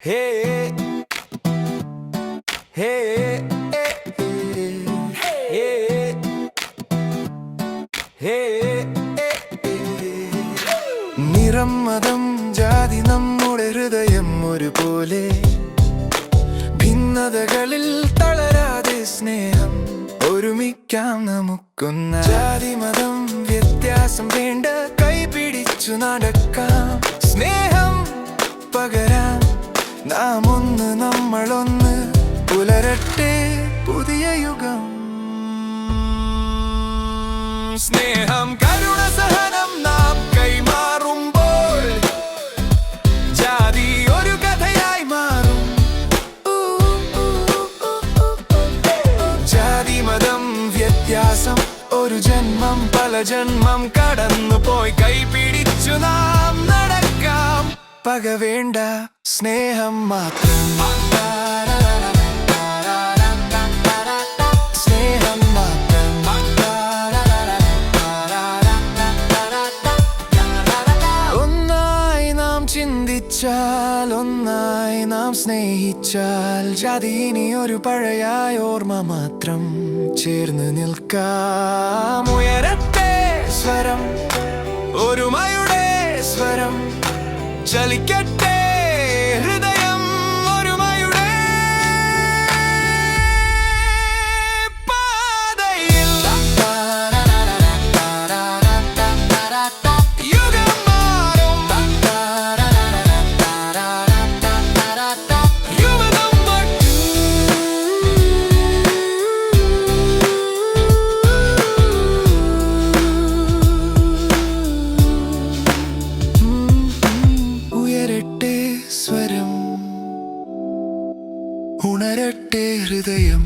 Hey, hey, hey, hey, നിറം മതം ജാതി നമ്മുടെ ഹൃദയം ഒരുപോലെ ഭിന്നതകളിൽ തളരാതെ സ്നേഹം ഒരുമിക്കാം നമുക്കൊന്ന ജാതി മതം വ്യത്യാസം വേണ്ട കൈപിടിച്ചു നടക്കാം സ്നേഹം പകരാം നാം ഒന്ന് നമ്മളൊന്ന് പുലരട്ടെ പുതിയ യുഗം സ്നേഹം കരുണ സഹനം നാം കൈമാറുമ്പോൾ ജാതി ഒരു കഥയായി മാറും ജാതി മതം വ്യത്യാസം ഒരു ജന്മം പല ജന്മം കടന്നു പോയി കൈപിടിച്ചു നാം നടക്കാം പക വേണ്ട സ്നേഹം മാത്രം സ്നേഹം മാത്രം ഒന്നായി നാം ചിന്തിച്ചാൽ ഒന്നായി നാം സ്നേഹിച്ചാൽ ജാതി ഇനി ഒരു പഴയ ഓർമ്മ മാത്രം ചേർന്ന് നിൽക്കാം ഉയരട്ടെ സ്വരം ഒരുമയുടെ സ്വരം ചലിക്കട്ടെ ഹൃദയം ഒരുമയുടെ പാതയിൽ യുഗം മാറും യുവ നമ്പർ 2 ഉയരട്ടെ സ്വരം ഉണരട്ടെ ഹൃദയം